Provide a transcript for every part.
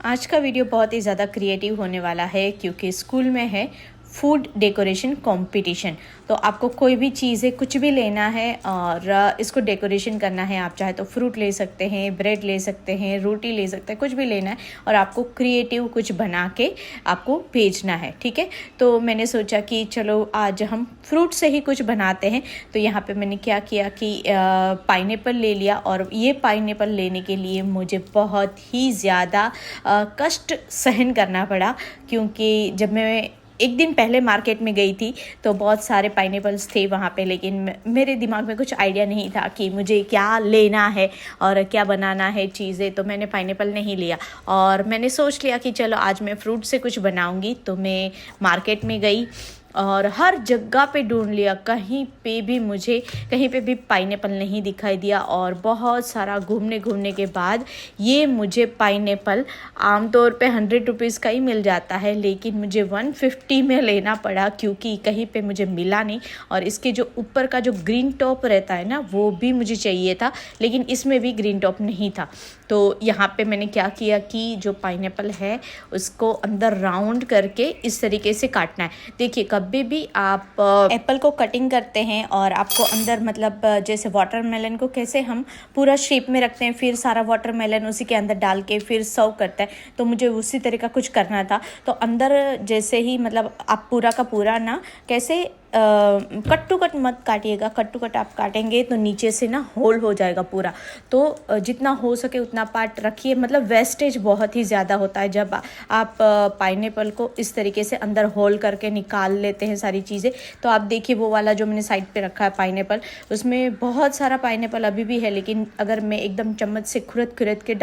आज का वीडियो बहुत ही ज़्यादा क्रिएटिव होने वाला है क्योंकि स्कूल में है फूड डेकोरेशन कंपटीशन। तो आपको कोई भी चीज़ें कुछ भी लेना है और इसको डेकोरेशन करना है। आप चाहे तो फ्रूट ले सकते हैं, ब्रेड ले सकते हैं, रोटी ले सकते हैं, कुछ भी लेना है और आपको क्रिएटिव कुछ बना के आपको भेजना है। ठीक है, तो मैंने सोचा कि चलो आज हम फ्रूट से ही कुछ बनाते हैं। तो यहाँ पे मैंने क्या किया कि पाइनएप्पल ले लिया और ये पाइनएप्पल लेने के लिए मुझे बहुत ही ज़्यादा कष्ट सहन करना पड़ा, क्योंकि जब मैं एक दिन पहले मार्केट में गई थी तो बहुत सारे पाइनएप्पल्स थे वहाँ पे, लेकिन मेरे दिमाग में कुछ आइडिया नहीं था कि मुझे क्या लेना है और क्या बनाना है चीज़ें। तो मैंने पाइनएप्पल नहीं लिया और मैंने सोच लिया कि चलो आज मैं फ्रूट से कुछ बनाऊंगी। तो मैं मार्केट में गई और हर जगह पे ढूंढ लिया, कहीं पे भी पाइनएप्पल नहीं दिखाई दिया। और बहुत सारा घूमने के बाद ये मुझे पाइनएप्पल आमतौर पे 100 रुपीज़ का ही मिल जाता है, लेकिन मुझे 150 में लेना पड़ा क्योंकि कहीं पे मुझे मिला नहीं। और इसके जो ऊपर का जो ग्रीन टॉप रहता है ना, वो भी मुझे चाहिए था, लेकिन इसमें भी ग्रीन टॉप नहीं था। तो यहाँ पे मैंने क्या किया कि जो पाइनएप्पल है उसको अंदर राउंड करके इस तरीके से काटना है। देखिए, कभी भी आप एप्पल को कटिंग करते हैं और आपको अंदर मतलब जैसे वाटरमेलन को कैसे हम पूरा शेप में रखते हैं, फिर सारा वाटरमेलन उसी के अंदर डाल के फिर सर्व करते हैं, तो मुझे उसी तरह का कुछ करना था। तो अंदर जैसे ही मतलब आप पूरा का पूरा ना कैसे कट टू कट मत काटिएगा। कट टू कट आप काटेंगे तो नीचे से ना होल हो जाएगा पूरा। तो जितना हो सके उतना पार्ट रखिए, मतलब वेस्टेज बहुत ही ज़्यादा होता है जब आप पाइनएप्पल को इस तरीके से अंदर होल करके निकाल लेते हैं सारी चीज़ें। तो आप देखिए वो वाला जो मैंने साइड पे रखा है पाइनएप्पल, उसमें बहुत सारा पाइनएप्पल अभी भी है, लेकिन अगर मैं एकदम चम्मच से खुरद के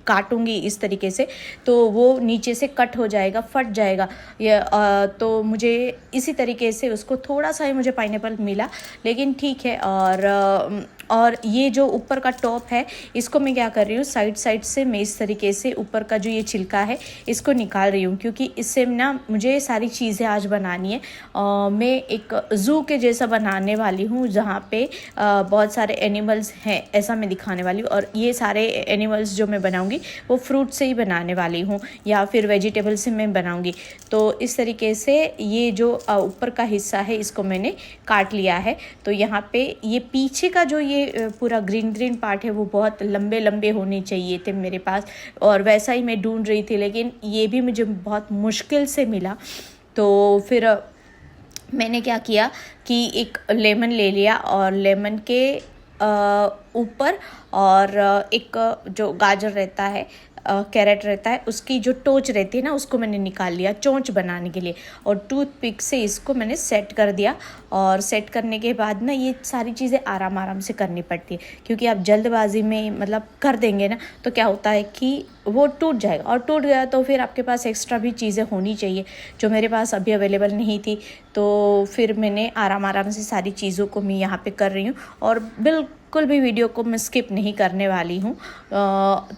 काटूंगी इस तरीके से तो वो नीचे से कट हो जाएगा, फट जाएगा। तो मुझे इसी तरीके से उसको थोड़ा सा ही मुझे पाइनएप्पल मिला, लेकिन ठीक है। और ये जो ऊपर का टॉप है इसको मैं क्या कर रही हूँ, साइड से मैं इस तरीके से ऊपर का जो ये छिलका है इसको निकाल रही हूँ, क्योंकि इससे ना मुझे सारी चीज़ें आज बनानी है। मैं एक ज़ू के जैसा बनाने वाली हूँ जहाँ पे बहुत सारे एनिमल्स हैं, ऐसा मैं दिखाने वाली हूँ। और ये सारे एनिमल्स जो मैं बनाऊँगी वो फ्रूट से ही बनाने वाली हूँ या फिर वेजिटेबल से मैं बनाऊँगी। तो इस तरीके से ये जो ऊपर का हिस्सा है इसको मैंने काट लिया है। तो यहाँ पे ये पीछे का जो ये पूरा ग्रीन पार्ट है वो बहुत लंबे होने चाहिए थे मेरे पास, और वैसा ही मैं ढूंढ रही थी, लेकिन ये भी मुझे बहुत मुश्किल से मिला। तो फिर मैंने क्या किया कि एक लेमन ले लिया और लेमन के ऊपर और एक जो गाजर रहता है, कैरेट रहता है, उसकी जो टोच रहती है ना उसको मैंने निकाल लिया चोंच बनाने के लिए, और टूथपिक से इसको मैंने सेट कर दिया। और सेट करने के बाद ना ये सारी चीज़ें आराम से करनी पड़ती है, क्योंकि आप जल्दबाजी में मतलब कर देंगे ना तो क्या होता है कि वो टूट जाएगा, और टूट गया तो फिर आपके पास एक्स्ट्रा भी चीज़ें होनी चाहिए जो मेरे पास अभी अवेलेबल नहीं थी। तो फिर मैंने आराम से सारी चीज़ों को मैं यहाँ पे कर रही हूँ और बिल्कुल भी वीडियो को मैं स्किप नहीं करने वाली हूँ।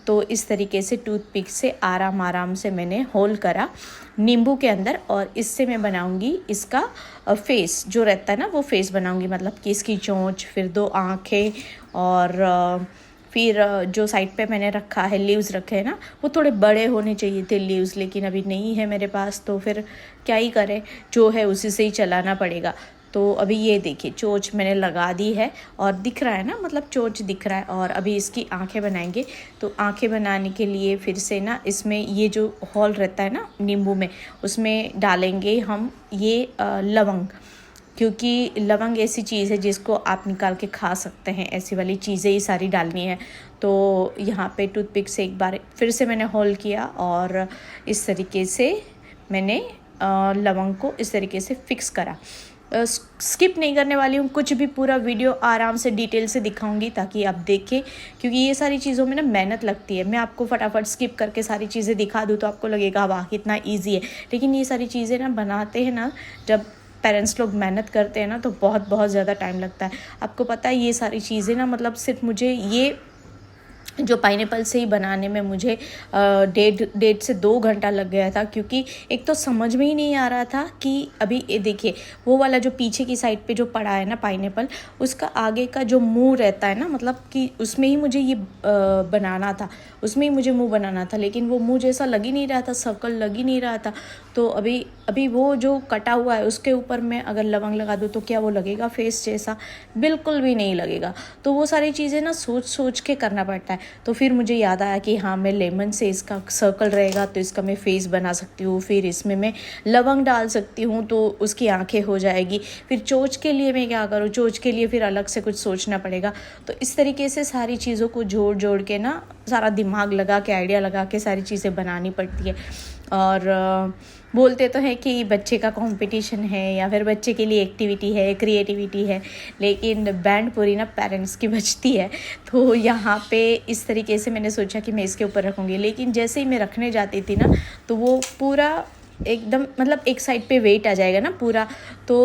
तो इस तरीके से टूथपिक से आराम से मैंने होल करा नींबू के अंदर, और इससे मैं बनाऊंगी इसका फेस जो रहता है ना, वो फेस बनाऊंगी, मतलब कि इसकी चोंच, फिर 2 आँखें, और फिर जो साइड पे मैंने रखा है लीव्स रखे हैं ना, वो थोड़े बड़े होने चाहिए थे लीव्स, लेकिन अभी नहीं है मेरे पास, तो फिर क्या ही करें, जो है उसी से ही चलाना पड़ेगा। तो अभी ये देखिए चोंच मैंने लगा दी है और दिख रहा है ना, मतलब चोंच दिख रहा है। और अभी इसकी आंखें बनाएंगे। तो आंखें बनाने के लिए फिर से ना इसमें ये जो होल रहता है ना नींबू में, उसमें डालेंगे हम ये लवंग, क्योंकि लवंग ऐसी चीज़ है जिसको आप निकाल के खा सकते हैं, ऐसी वाली चीज़ें ही सारी डालनी है। तो यहाँ पे टूथपिक से एक बार फिर से मैंने होल किया और इस तरीके से मैंने लवंग को इस तरीके से फिक्स करा। स्किप नहीं करने वाली हूँ, कुछ भी पूरा वीडियो आराम से डिटेल से दिखाऊंगी ताकि आप देखें, क्योंकि ये सारी चीज़ों में ना मेहनत लगती है। मैं आपको फटाफट स्किप करके सारी चीज़ें दिखा दूँ तो आपको लगेगा वाह कितना ईजी है, लेकिन ये सारी चीज़ें ना बनाते हैं ना, जब पेरेंट्स लोग मेहनत करते हैं ना तो बहुत ज़्यादा टाइम लगता है। आपको पता है ये सारी चीज़ें ना, मतलब सिर्फ मुझे ये जो पाइनएप्पल से ही बनाने में मुझे 1.5 से 2 घंटा लग गया था, क्योंकि एक तो समझ में ही नहीं आ रहा था कि अभी ये देखिए वो वाला जो पीछे की साइड पे जो पड़ा है ना पाइनएप्पल, उसका आगे का जो मुंह रहता है ना, मतलब कि उसमें ही मुझे ये बनाना था, उसमें ही मुझे मुंह बनाना था, लेकिन वो मुंह जैसा लग ही नहीं रहा था, सर्कल लग ही नहीं रहा था। तो अभी वो जो कटा हुआ है उसके ऊपर मैं अगर लवंग लगा दूँ तो क्या वो लगेगा फेस जैसा? बिल्कुल भी नहीं लगेगा। तो वो सारी चीज़ें ना सोच सोच के करना पड़ता है। तो फिर मुझे याद आया कि हाँ, मैं लेमन से इसका सर्कल रहेगा तो इसका मैं फेस बना सकती हूँ, फिर इसमें मैं लवंग डाल सकती हूँ तो उसकी आंखें हो जाएगी। फिर चोंच के लिए मैं क्या करूँ, चोंच के लिए फिर अलग से कुछ सोचना पड़ेगा। तो इस तरीके से सारी चीज़ों को जोड़ जोड़ के ना, सारा दिमाग लगा के, आइडिया लगा के सारी चीज़ें बनानी पड़ती है। और बोलते तो हैं कि बच्चे का कंपटीशन है या फिर बच्चे के लिए एक्टिविटी है, क्रिएटिविटी है, लेकिन बैंड पूरी ना पेरेंट्स की बजती है। तो यहाँ पे इस तरीके से मैंने सोचा कि मैं इसके ऊपर रखूँगी, लेकिन जैसे ही मैं रखने जाती थी ना तो वो पूरा एकदम, मतलब एक साइड पे वेट आ जाएगा ना पूरा, तो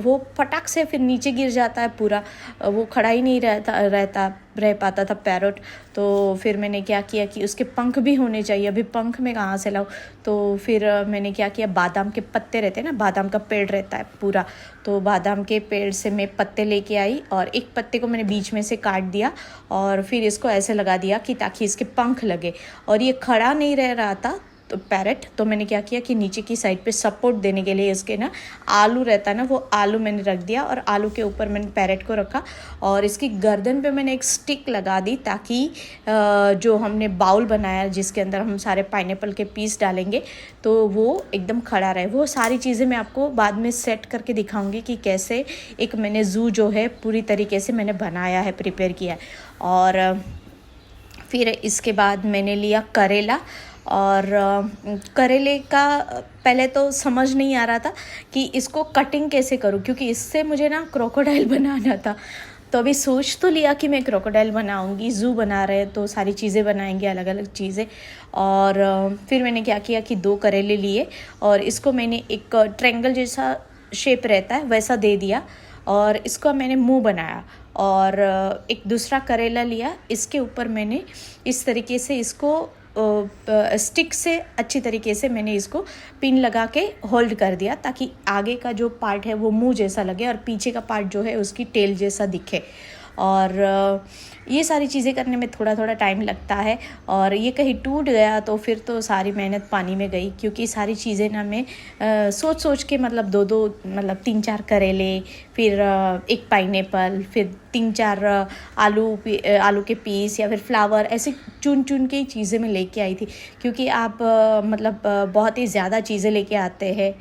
वो फटाक से फिर नीचे गिर जाता है पूरा, वो खड़ा ही नहीं रह पाता था पैरोट। तो फिर मैंने क्या किया कि उसके पंख भी होने चाहिए, अभी पंख मैं कहाँ से लाऊँ? तो फिर मैंने क्या किया, बादाम के पत्ते रहते हैं ना, बादाम का पेड़ रहता है पूरा, तो बादाम के पेड़ से मैं पत्ते लेके आई और एक पत्ते को मैंने बीच में से काट दिया और फिर इसको ऐसे लगा दिया कि ताकि इसके पंख लगे। और ये खड़ा नहीं रह रहा था तो पैरेट, तो मैंने क्या किया कि नीचे की साइड पे सपोर्ट देने के लिए इसके ना आलू रहता है ना, वो आलू मैंने रख दिया और आलू के ऊपर मैंने पैरेट को रखा और इसकी गर्दन पे मैंने एक स्टिक लगा दी, ताकि जो हमने बाउल बनाया जिसके अंदर हम सारे पाइनएप्पल के पीस डालेंगे तो वो एकदम खड़ा रहे। वो सारी चीज़ें मैं आपको बाद में सेट करके दिखाऊंगी कि कैसे एक मैंने ज़ू जो है पूरी तरीके से मैंने बनाया है, प्रिपेयर किया है। और फिर इसके बाद मैंने लिया करेला, और करेले का पहले तो समझ नहीं आ रहा था कि इसको कटिंग कैसे करूं, क्योंकि इससे मुझे ना क्रोकोडाइल बनाना था। तो अभी सोच तो लिया कि मैं क्रोकोडाइल बनाऊंगी, ज़ू बना रहे तो सारी चीज़ें बनाएंगे, अलग अलग चीज़ें। और फिर मैंने क्या किया कि 2 करेले लिए और इसको मैंने एक ट्रायंगल जैसा शेप रहता है वैसा दे दिया और इसका मैंने मुंह बनाया। और एक दूसरा करेला लिया, इसके ऊपर मैंने इस तरीके से इसको स्टिक से अच्छी तरीके से मैंने इसको पिन लगा के होल्ड कर दिया, ताकि आगे का जो पार्ट है वो मुंह जैसा लगे और पीछे का पार्ट जो है उसकी टेल जैसा दिखे। और ये सारी चीज़ें करने में थोड़ा थोड़ा टाइम लगता है, और ये कहीं टूट गया तो फिर तो सारी मेहनत पानी में गई, क्योंकि सारी चीज़ें ना मैं सोच सोच के, मतलब 2-2 मतलब 3-4 करेले, फिर एक पाइनएप्पल, फिर 3-4 आलू के पीस या फिर फ्लावर, ऐसे चुन चुन के ही चीज़ें मैं लेके आई थी। क्योंकि आप बहुत ही ज़्यादा चीज़ें लेके आते हैं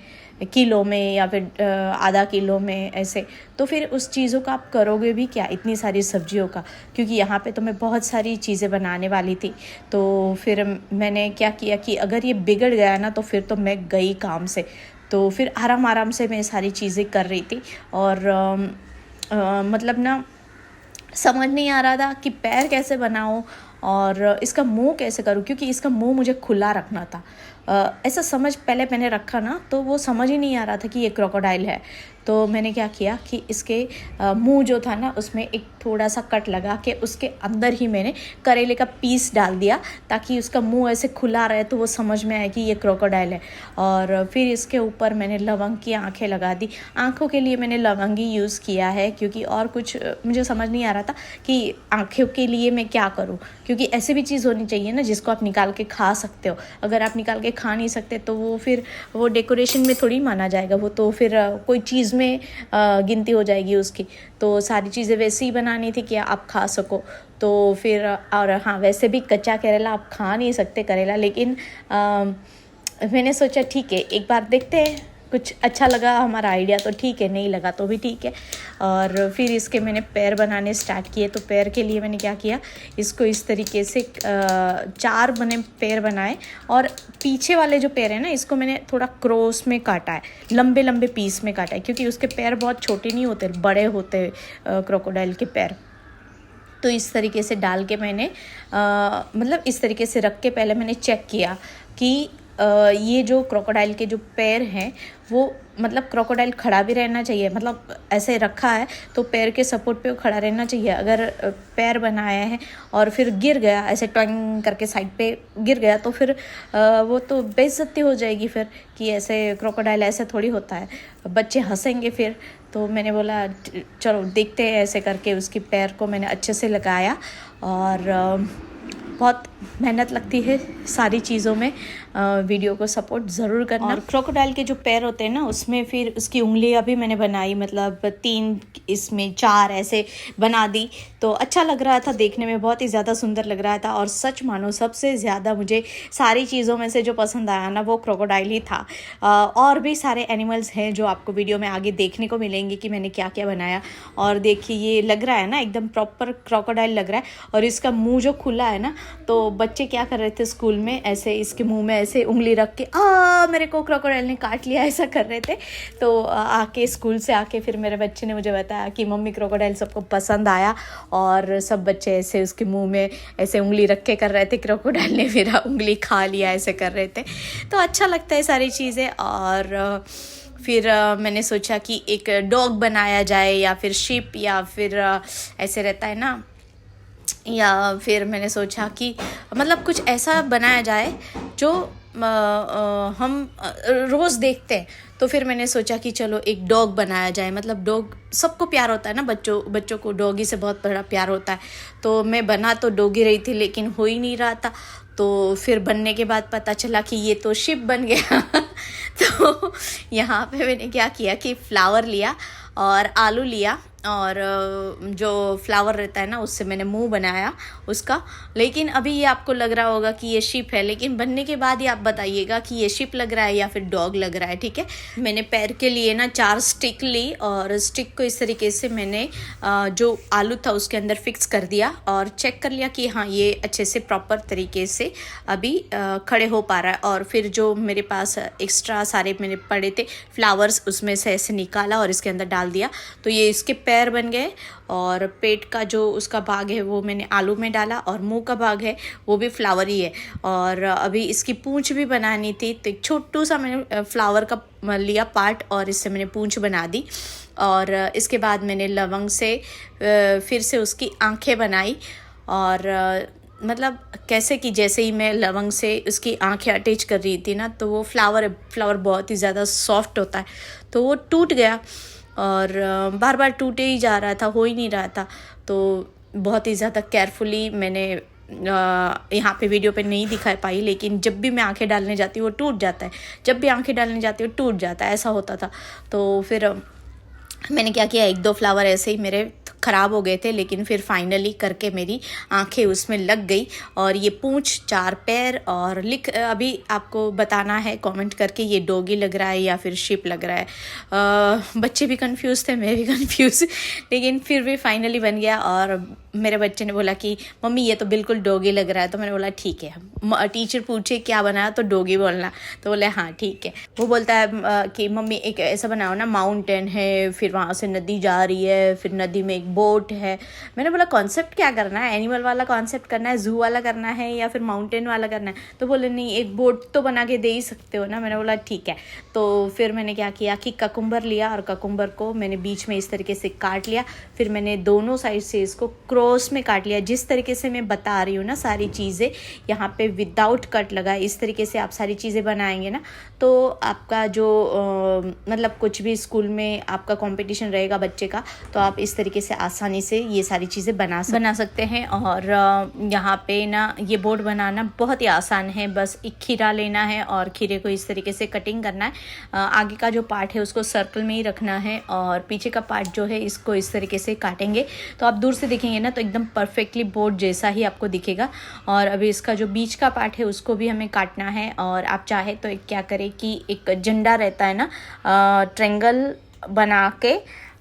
किलो में या फिर आधा किलो में ऐसे, तो फिर उस चीज़ों का आप करोगे भी क्या, इतनी सारी सब्जियों का, क्योंकि यहाँ पे तो मैं बहुत सारी चीज़ें बनाने वाली थी। तो फिर मैंने क्या किया कि अगर ये बिगड़ गया ना तो फिर तो मैं गई काम से। तो फिर आराम आराम से मैं सारी चीज़ें कर रही थी और मतलब ना समझ नहीं आ रहा था कि पैर कैसे बनाऊं और इसका मुंह कैसे करूं, क्योंकि इसका मुंह मुझे खुला रखना था। ऐसा समझ पहले मैंने रखा ना तो वो समझ ही नहीं आ रहा था कि ये क्रोकोडाइल है। तो मैंने क्या किया कि इसके मुंह जो था ना उसमें एक थोड़ा सा कट लगा के उसके अंदर ही मैंने करेले का पीस डाल दिया, ताकि उसका मुंह ऐसे खुला रहे तो वो समझ में आए कि ये क्रोकोडाइल है। और फिर इसके ऊपर मैंने लवंग की आंखें लगा दी। आंखों के लिए मैंने लवंग ही यूज़ किया है, क्योंकि और कुछ मुझे समझ नहीं आ रहा था कि आंखों के लिए मैं क्या करूँ, क्योंकि ऐसी भी चीज़ होनी चाहिए ना जिसको आप निकाल के खा सकते हो। अगर आप निकाल के खा नहीं सकते तो वो फिर वो डेकोरेशन में थोड़ी माना जाएगा, वो तो फिर कोई चीज़ में गिनती हो जाएगी उसकी। तो सारी चीज़ें वैसे ही बनानी थी कि आप खा सको। तो फिर और हाँ, वैसे भी कच्चा करेला आप खा नहीं सकते करेला, लेकिन मैंने सोचा ठीक है एक बार देखते हैं, कुछ अच्छा लगा हमारा आइडिया तो ठीक है, नहीं लगा तो भी ठीक है। और फिर इसके मैंने पैर बनाने स्टार्ट किए। तो पैर के लिए मैंने क्या किया, इसको इस तरीके से 4 मैंने पैर बनाए, और पीछे वाले जो पैर है ना इसको मैंने थोड़ा क्रॉस में काटा है, लंबे लंबे पीस में काटा है, क्योंकि उसके पैर बहुत छोटे नहीं होते, बड़े होते क्रोकोडाइल के पैर। तो इस तरीके से डाल के मैंने मतलब इस तरीके से रख के पहले मैंने चेक किया कि ये जो क्रोकोडाइल के जो पैर हैं वो मतलब क्रोकोडाइल खड़ा भी रहना चाहिए, मतलब ऐसे रखा है तो पैर के सपोर्ट पे वो खड़ा रहना चाहिए। अगर पैर बनाया है और फिर गिर गया ऐसे टॉइंग करके साइड पे गिर गया तो फिर वो तो बेइज्जती हो जाएगी फिर, कि ऐसे क्रोकोडाइल ऐसे थोड़ी होता है, बच्चे हंसेंगे फिर। तो मैंने बोला चलो देखते हैं, ऐसे करके उसकी पैर को मैंने अच्छे से लगाया। और बहुत मेहनत लगती है सारी चीज़ों में, वीडियो को सपोर्ट ज़रूर करना। और क्रोकोडाइल के जो पैर होते हैं ना उसमें फिर उसकी उंगलियां भी मैंने बनाई, मतलब 3 इसमें 4 ऐसे बना दी। तो अच्छा लग रहा था देखने में, बहुत ही ज़्यादा सुंदर लग रहा था। और सच मानो सबसे ज़्यादा मुझे सारी चीज़ों में से जो पसंद आया ना वो क्रोकोडाइल ही था। और भी सारे एनिमल्स हैं जो आपको वीडियो में आगे देखने को मिलेंगे कि मैंने क्या क्या बनाया। और देखिए ये लग रहा है ना एकदम प्रॉपर क्रोकोडाइल लग रहा है। और इसका मुँह जो खुला है ना, तो बच्चे क्या कर रहे थे स्कूल में, ऐसे इसके मुंह में ऐसे उंगली रख के मेरे को क्रोकोडाइल ने काट लिया ऐसा कर रहे थे। तो आके स्कूल से आके फिर मेरे बच्चे ने मुझे बताया कि मम्मी क्रोकोडाइल सबको पसंद आया, और सब बच्चे ऐसे उसके मुंह में ऐसे उंगली रख के कर रहे थे, क्रोकोडाइल ने मेरा उंगली खा लिया ऐसे कर रहे थे। तो अच्छा लगता है सारी चीज़ें। और फिर मैंने सोचा कि एक डॉग बनाया जाए या फिर शिप या फिर ऐसे रहता है ना, या फिर मैंने सोचा कि मतलब कुछ ऐसा बनाया जाए जो हम रोज़ देखते हैं। तो फिर मैंने सोचा कि चलो एक डॉग बनाया जाए, मतलब डॉग सबको प्यार होता है ना, बच्चों को डॉगी से बहुत बड़ा प्यार होता है। तो मैं बना तो डॉगी रही थी लेकिन हो ही नहीं रहा था। तो फिर बनने के बाद पता चला कि ये तो शिप बन गया। तो यहाँ पे मैंने क्या किया कि फ्लावर लिया और आलू लिया, और जो फ्लावर रहता है ना उससे मैंने मुंह बनाया उसका। लेकिन अभी ये आपको लग रहा होगा कि ये शिप है, लेकिन बनने के बाद ही आप बताइएगा कि ये शिप लग रहा है या फिर डॉग लग रहा है, ठीक है। मैंने पैर के लिए ना 4 स्टिक ली, और स्टिक को इस तरीके से मैंने जो आलू था उसके अंदर फिक्स कर दिया और चेक कर लिया कि हाँ ये अच्छे से प्रॉपर तरीके से अभी खड़े हो पा रहा है। और फिर जो मेरे पास एक्स्ट्रा सारे मेरे पड़े थे फ्लावर्स उसमें से ऐसे निकाला और इसके अंदर डाल दिया। तो ये इसके पैर बन गए, और पेट का जो उसका भाग है वो मैंने आलू में डाला, और मुंह का भाग है वो भी फ्लावर ही है। और अभी इसकी पूंछ भी बनानी थी, तो एक छोटू सा मैंने फ्लावर का लिया पार्ट और इससे मैंने पूंछ बना दी। और इसके बाद मैंने लवंग से फिर से उसकी आंखें बनाई, और मतलब कैसे कि जैसे ही मैं लवंग से उसकी आंखें अटैच कर रही थी ना, तो वो फ्लावर बहुत ही ज़्यादा सॉफ्ट होता है, तो वो टूट गया। और बार बार टूटे ही जा रहा था, हो ही नहीं रहा था। तो बहुत ही ज़्यादा केयरफुली मैंने यहाँ पे वीडियो पे नहीं दिखा पाई, लेकिन जब भी मैं आंखें डालने जाती हूँ वो टूट जाता है, जब भी आंखें डालने जाती हूँ टूट जाता है, ऐसा होता था। तो फिर मैंने क्या किया, 1-2 फ्लावर ऐसे ही मेरे ख़राब हो गए थे, लेकिन फिर फाइनली करके मेरी आंखें उसमें लग गई। और ये पूंछ, 4 पैर, और अभी आपको बताना है कमेंट करके ये डॉगी लग रहा है या फिर शिप लग रहा है। बच्चे भी कंफ्यूज थे, मैं भी कंफ्यूज, लेकिन फिर भी फाइनली बन गया। और मेरे बच्चे ने बोला कि मम्मी ये तो बिल्कुल डॉगी लग रहा है। तो मैंने बोला ठीक है, टीचर पूछे क्या बनाया तो डॉगी बोलना, तो बोले हाँ ठीक है। वो बोलता है कि मम्मी एक ऐसा बनाओ ना, माउंटेन है, फिर वहाँ से नदी जा रही है, फिर नदी में एक बोट है। मैंने बोला कॉन्सेप्ट क्या करना है, एनिमल वाला कॉन्सेप्ट करना है, जू वाला करना है या फिर माउंटेन वाला करना है। तो बोले नहीं, एक बोट तो बना के दे ही सकते हो ना। मैंने बोला ठीक है। तो फिर मैंने क्या किया कि ककुम्बर लिया, और ककुम्बर को मैंने बीच में इस तरीके से काट लिया, फिर मैंने दोनों साइड से इसको क्रॉस में काट लिया। जिस तरीके से मैं बता रही हूँ ना सारी चीज़ें, यहाँ पे विदाउट कट लगा, इस तरीके से आप सारी चीज़ें बनाएंगे ना, तो आपका जो मतलब कुछ भी स्कूल में आपका कंपटीशन रहेगा बच्चे का, तो आप इस तरीके से आसानी से ये सारी चीज़ें बना सकते हैं। और यहाँ पे ना ये बोर्ड बनाना बहुत ही आसान है, बस एक खीरा लेना है और खीरे को इस तरीके से कटिंग करना है। आगे का जो पार्ट है उसको सर्कल में ही रखना है, और पीछे का पार्ट जो है इसको इस तरीके से काटेंगे। तो आप दूर से देखेंगे ना तो एकदम परफेक्टली बोर्ड जैसा ही आपको दिखेगा। और अभी इसका जो बीच का पार्ट है उसको भी हमें काटना है। और आप चाहे तो एक क्या करें कि एक झंडा रहता है ना, ट्रायंगल बना के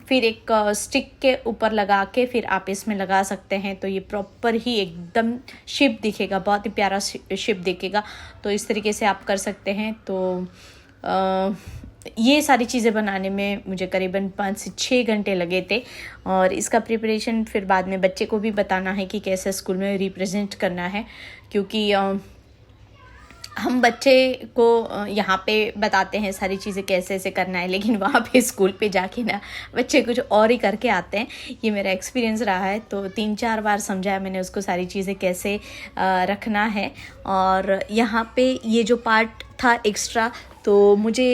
फिर एक स्टिक के ऊपर लगा के फिर आप इसमें लगा सकते हैं, तो ये प्रॉपर ही एकदम शिप दिखेगा, बहुत ही प्यारा शिप दिखेगा। तो इस तरीके से आप कर सकते हैं। तो ये सारी चीज़ें बनाने में मुझे करीबन 5 से 6 घंटे लगे थे। और इसका प्रिपरेशन फिर बाद में बच्चे को भी बताना है कि कैसे स्कूल में रिप्रेजेंट करना है, क्योंकि हम बच्चे को यहाँ पे बताते हैं सारी चीज़ें कैसे ऐसे करना है, लेकिन वहाँ पे स्कूल पे जाके ना बच्चे कुछ और ही करके आते हैं। ये मेरा एक्सपीरियंस रहा है। तो 3-4 बार समझाया मैंने उसको सारी चीज़ें कैसे रखना है। और यहाँ पे ये जो पार्ट था एक्स्ट्रा, तो मुझे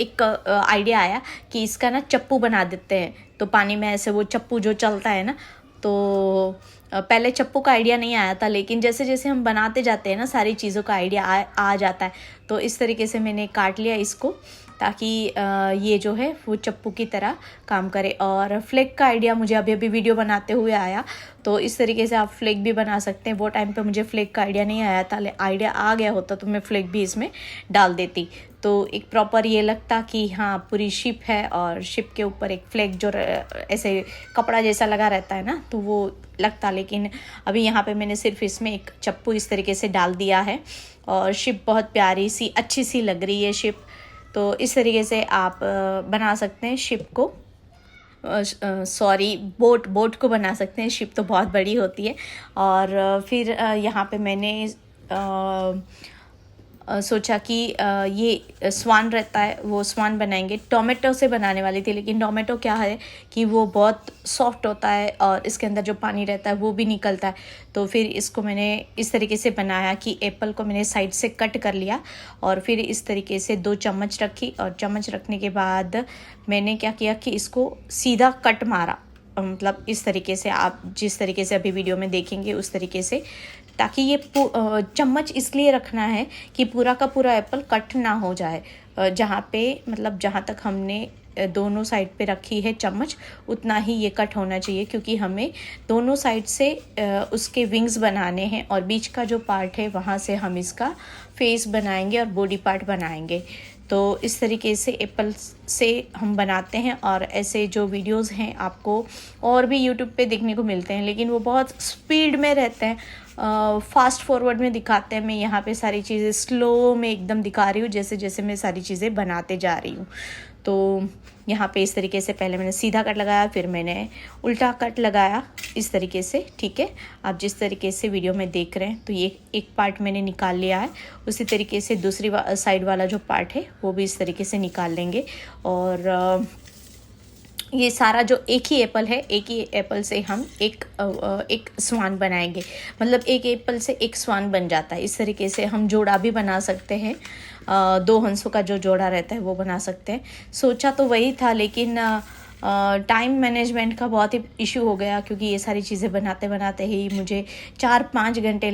एक आइडिया आया कि इसका ना चप्पू बना देते हैं। तो पानी में ऐसे वो चप्पू जो चलता है ना, तो पहले चप्पू का आइडिया नहीं आया था, लेकिन जैसे जैसे हम बनाते जाते हैं ना सारी चीज़ों का आइडिया आ जाता है। तो इस तरीके से मैंने काट लिया इसको, ताकि ये जो है वो चप्पू की तरह काम करे। और फ्लेक का आइडिया मुझे अभी अभी वीडियो बनाते हुए आया, तो इस तरीके से आप फ्लेक भी बना सकते हैं। वो टाइम पे मुझे फ्लेक का आइडिया नहीं आया था, आइडिया आ गया होता तो मैं फ्लेक भी इसमें डाल देती, तो एक प्रॉपर ये लगता कि हाँ पूरी शिप है, और शिप के ऊपर एक फ्लेक जो ऐसे कपड़ा जैसा लगा रहता है ना, तो वो लगता। लेकिन अभी यहाँ पे मैंने सिर्फ इसमें एक चप्पू इस तरीके से डाल दिया है, और शिप बहुत प्यारी सी अच्छी सी लग रही है शिप। तो इस तरीके से आप बना सकते हैं शिप को, सॉरी बोट को बना सकते हैं। शिप तो बहुत बड़ी होती है। और फिर यहाँ पे मैंने सोचा कि ये स्वान रहता है, वो स्वान बनाएंगे। टोमेटो से बनाने वाली थी, लेकिन टोमेटो क्या है कि वो बहुत सॉफ्ट होता है और इसके अंदर जो पानी रहता है वो भी निकलता है। तो फिर इसको मैंने इस तरीके से बनाया कि एप्पल को मैंने साइड से कट कर लिया, और फिर इस तरीके से 2 चम्मच रखी, और चम्मच रखने के बाद मैंने क्या किया कि इसको सीधा कट मारा। मतलब इस तरीके से, आप जिस तरीके से अभी वीडियो में देखेंगे उस तरीके से, ताकि ये चम्मच इसलिए रखना है कि पूरा का पूरा एप्पल कट ना हो जाए। जहाँ पे मतलब जहाँ तक हमने दोनों साइड पे रखी है चम्मच, उतना ही ये कट होना चाहिए, क्योंकि हमें दोनों साइड से उसके विंग्स बनाने हैं, और बीच का जो पार्ट है वहाँ से हम इसका फेस बनाएंगे और बॉडी पार्ट बनाएंगे। तो इस तरीके से एप्पल से हम बनाते हैं। और ऐसे जो वीडियोस हैं आपको और भी यूट्यूब पे देखने को मिलते हैं, लेकिन वो बहुत स्पीड में रहते हैं, फास्ट फॉरवर्ड में दिखाते हैं। मैं यहाँ पे सारी चीज़ें स्लो में एकदम दिखा रही हूँ, जैसे जैसे मैं सारी चीज़ें बनाते जा रही हूँ। तो यहाँ पे इस तरीके से पहले मैंने सीधा कट लगाया, फिर मैंने उल्टा कट लगाया इस तरीके से। ठीक है, आप जिस तरीके से वीडियो में देख रहे हैं, तो ये एक पार्ट मैंने निकाल लिया है। उसी तरीके से दूसरी साइड वाला जो पार्ट है वो भी इस तरीके से निकाल लेंगे। और ये सारा जो एक ही एप्पल है, एक ही एप्पल से हम एक स्वान बनाएंगे। मतलब एक एप्पल से एक स्वान बन जाता है। इस तरीके से हम जोड़ा भी बना सकते हैं, 2 हंसों का जो जोड़ा रहता है वो बना सकते हैं। सोचा तो वही था, लेकिन टाइम मैनेजमेंट का बहुत ही इशू हो गया, क्योंकि ये सारी चीज़ें बनाते बनाते ही मुझे 4-5 घंटे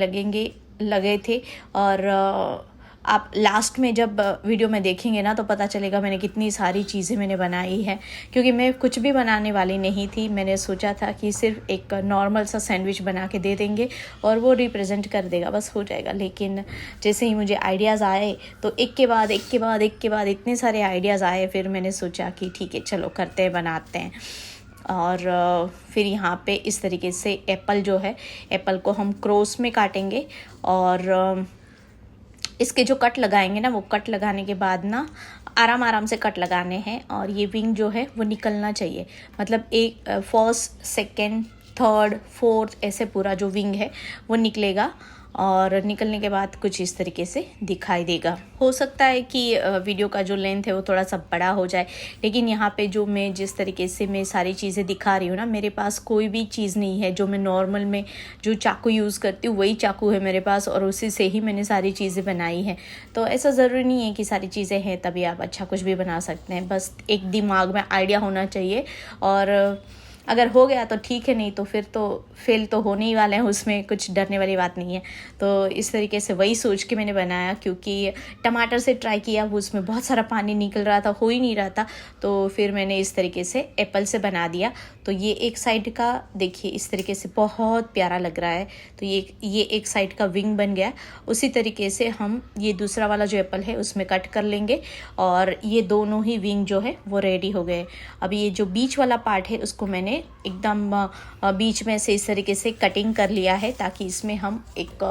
लगे थे। और आप लास्ट में जब वीडियो में देखेंगे ना, तो पता चलेगा मैंने कितनी सारी चीज़ें मैंने बनाई हैं, क्योंकि मैं कुछ भी बनाने वाली नहीं थी। मैंने सोचा था कि सिर्फ एक नॉर्मल सा सैंडविच बना के दे देंगे और वो रिप्रेजेंट कर देगा, बस हो जाएगा। लेकिन जैसे ही मुझे आइडियाज़ आए, तो एक के बाद इतने सारे आइडियाज़ आए, फिर मैंने सोचा कि ठीक है चलो करते हैं, बनाते हैं। और फिर यहाँ पे इस तरीके से एप्पल जो है, एप्पल को हम क्रॉस में काटेंगे, और इसके जो कट लगाएंगे ना, वो कट लगाने के बाद ना आराम से कट लगाने हैं। और ये विंग जो है वो निकलना चाहिए, मतलब एक फर्स्ट, सेकंड, थर्ड, फोर्थ, ऐसे पूरा जो विंग है वो निकलेगा। और निकलने के बाद कुछ इस तरीके से दिखाई देगा। हो सकता है कि वीडियो का जो लेंथ है वो थोड़ा सा बड़ा हो जाए, लेकिन यहाँ पे जो मैं जिस तरीके से मैं सारी चीज़ें दिखा रही हूँ ना, मेरे पास कोई भी चीज़ नहीं है जो मैं नॉर्मल में जो चाकू यूज़ करती हूँ वही चाकू है मेरे पास, और उसी से ही मैंने सारी चीज़ें बनाई हैं। तो ऐसा ज़रूरी नहीं है कि सारी चीज़ें हैं तभी आप अच्छा कुछ भी बना सकते हैं, बस एक दिमाग में आइडिया होना चाहिए। और अगर हो गया तो ठीक है, नहीं तो फिर तो फेल तो होने ही वाले हैं, उसमें कुछ डरने वाली बात नहीं है। तो इस तरीके से वही सोच के मैंने बनाया, क्योंकि टमाटर से ट्राई किया, वो उसमें बहुत सारा पानी निकल रहा था, हो ही नहीं रहा था। तो फिर मैंने इस तरीके से एप्पल से बना दिया। तो ये एक साइड का देखिए इस तरीके से बहुत प्यारा लग रहा है। तो ये एक साइड का विंग बन गया। उसी तरीके से हम ये दूसरा वाला जो एप्पल है उसमें कट कर लेंगे, और ये दोनों ही विंग जो है वो रेडी हो गए। अब ये जो बीच वाला पार्ट है उसको मैंने एकदम बीच में से इस तरीके से कटिंग कर लिया है, ताकि इसमें हम एक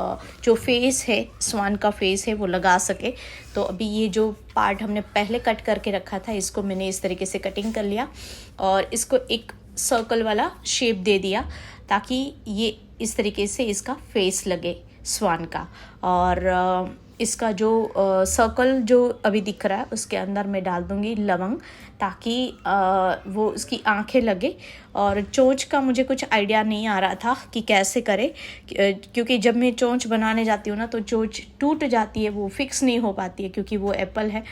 जो फेस है, स्वान का फेस है, वो लगा सके। तो अभी ये जो पार्ट हमने पहले कट करके रखा था, इसको मैंने इस तरीके से कटिंग कर लिया, और इसको एक सर्कल वाला शेप दे दिया, ताकि ये इस तरीके से इसका फेस लगे स्वान का। और इसका जो सर्कल जो अभी दिख रहा है उसके अंदर मैं डाल दूँगी लवंग, ताकि वो उसकी आंखें लगे। और चोंच का मुझे कुछ आइडिया नहीं आ रहा था कि कैसे करें, क्योंकि जब मैं चोंच बनाने जाती हूँ ना तो चोंच टूट जाती है, वो फिक्स नहीं हो पाती है क्योंकि वो एप्पल है।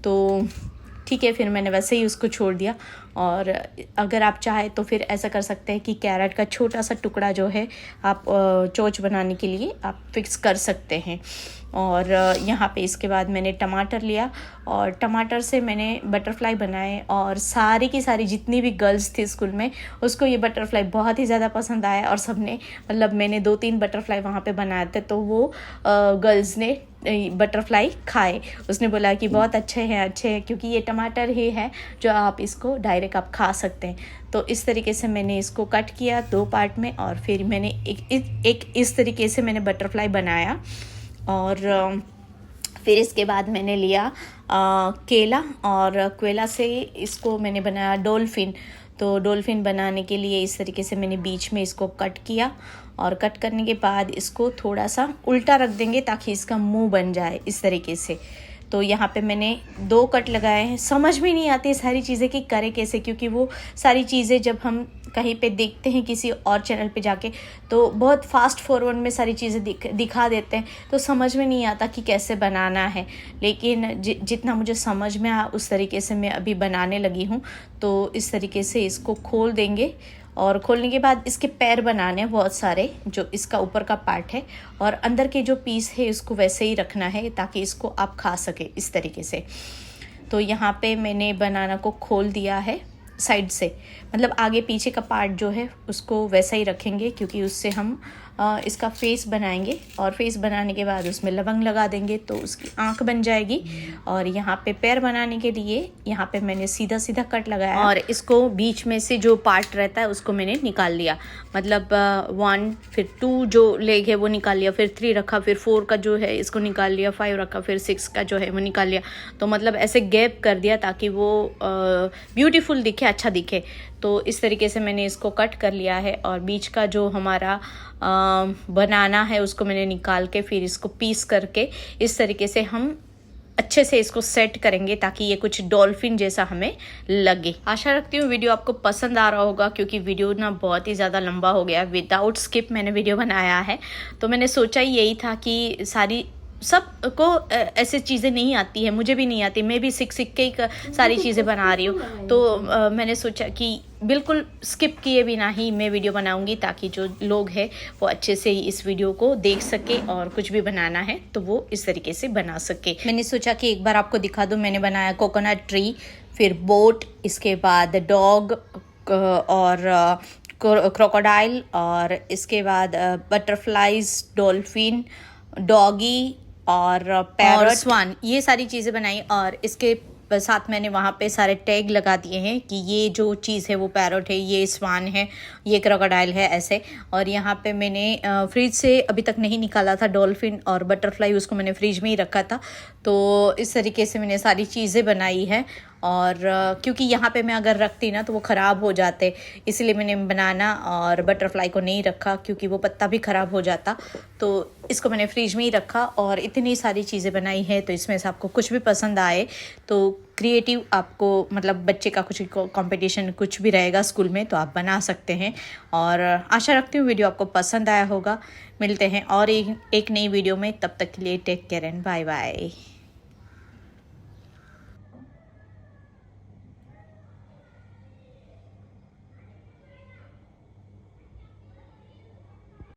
तो ठीक है, फिर मैंने वैसे ही उसको छोड़ दिया। और अगर आप चाहे तो फिर ऐसा कर सकते हैं कि कैरेट का छोटा सा टुकड़ा जो है आप चोंच बनाने के लिए आप फिक्स कर सकते हैं। और यहाँ पे इसके बाद मैंने टमाटर लिया और टमाटर से मैंने बटरफ्लाई बनाए, और सारी की सारी जितनी भी गर्ल्स थी स्कूल में उसको ये बटरफ्लाई बहुत ही ज़्यादा पसंद आया। और सबने, मतलब मैंने 2-3 बटरफ्लाई वहाँ पे बनाए थे तो वो गर्ल्स ने बटरफ्लाई खाए। उसने बोला कि बहुत अच्छे हैं क्योंकि ये टमाटर ही है जो आप इसको डायरेक्ट आप खा सकते हैं। तो इस तरीके से मैंने इसको कट किया 2 पार्ट में, और फिर मैंने एक इस तरीके से मैंने बटरफ्लाई बनाया। और फिर इसके बाद मैंने लिया केला, और केला से इसको मैंने बनाया डॉल्फिन। तो डॉल्फिन बनाने के लिए इस तरीके से मैंने बीच में इसको कट किया, और कट करने के बाद इसको थोड़ा सा उल्टा रख देंगे ताकि इसका मुंह बन जाए इस तरीके से। तो यहाँ पे मैंने 2 कट लगाए हैं। समझ में नहीं आती सारी चीज़ें कि करें कैसे, क्योंकि वो सारी चीज़ें जब हम कहीं पे देखते हैं किसी और चैनल पे जाके तो बहुत फास्ट फॉरवर्ड में सारी चीज़ें दिखा देते हैं, तो समझ में नहीं आता कि कैसे बनाना है। लेकिन जितना मुझे समझ में आया उस तरीके से मैं अभी बनाने लगी हूँ। तो इस तरीके से इसको खोल देंगे, और खोलने के बाद इसके पैर बनाने हैं बहुत सारे, जो इसका ऊपर का पार्ट है, और अंदर के जो पीस है इसको वैसे ही रखना है ताकि इसको आप खा सके इस तरीके से। तो यहाँ पे मैंने बनाना को खोल दिया है साइड से, मतलब आगे पीछे का पार्ट जो है उसको वैसा ही रखेंगे, क्योंकि उससे हम इसका फेस बनाएंगे, और फेस बनाने के बाद उसमें लवंग लगा देंगे तो उसकी आंख बन जाएगी। और यहाँ पे पैर बनाने के लिए यहाँ पे मैंने सीधा सीधा कट लगाया, और इसको बीच में से जो पार्ट रहता है उसको मैंने निकाल लिया, मतलब 1 फिर 2 जो लेग है वो निकाल लिया, फिर 3 रखा, फिर 4 का जो है इसको निकाल लिया, 5 रखा, फिर 6 का जो है वो निकाल लिया। तो मतलब ऐसे गैप कर दिया ताकि वो ब्यूटीफुल दिखे, अच्छा दिखे। तो इस तरीके से मैंने इसको कट कर लिया है, और बीच का जो हमारा बनाना है उसको मैंने निकाल के फिर इसको पीस करके इस तरीके से हम अच्छे से इसको सेट करेंगे ताकि ये कुछ डॉल्फिन जैसा हमें लगे। आशा रखती हूँ वीडियो आपको पसंद आ रहा होगा, क्योंकि वीडियो ना बहुत ही ज़्यादा लंबा हो गया, विदाउट स्किप मैंने वीडियो बनाया है। तो मैंने सोचा यही था कि सबको ऐसी चीज़ें नहीं आती है, मुझे भी नहीं आती, मैं भी सीख के ही सारी चीज़ें बना रही हूँ। तो मैंने सोचा कि बिल्कुल स्किप किए बिना ही मैं वीडियो बनाऊंगी, ताकि जो लोग हैं वो अच्छे से इस वीडियो को देख सके, और कुछ भी बनाना है तो वो इस तरीके से बना सके। मैंने सोचा कि एक बार आपको दिखा दूँ। मैंने बनाया कोकोनट ट्री, फिर बोट, इसके बाद डॉग और क्रोकोडाइल, और इसके बाद बटरफ्लाइज, डॉल्फिन, डॉगी और पैरट, स्वान, ये सारी चीज़ें बनाई। और इसके साथ मैंने वहाँ पे सारे टैग लगा दिए हैं कि ये जो चीज़ है वो पैरट है, ये स्वान है, ये क्रोकोडाइल है, ऐसे। और यहाँ पे मैंने फ्रिज से अभी तक नहीं निकाला था डॉल्फिन और बटरफ्लाई, उसको मैंने फ्रिज में ही रखा था। तो इस तरीके से मैंने सारी चीज़ें बनाई है। और क्योंकि यहाँ पे मैं अगर रखती ना तो वो ख़राब हो जाते, इसलिए मैंने बनाना और बटरफ्लाई को नहीं रखा, क्योंकि वो पत्ता भी ख़राब हो जाता। तो इसको मैंने फ्रिज में ही रखा, और इतनी सारी चीज़ें बनाई है। तो इसमें से आपको कुछ भी पसंद आए तो क्रिएटिव, आपको मतलब बच्चे का कुछ कंपटीशन कुछ भी रहेगा स्कूल में तो आप बना सकते हैं। और आशा रखती हूँ वीडियो आपको पसंद आया होगा। मिलते हैं और एक नई वीडियो में, तब तक के लिए take care and bye bye.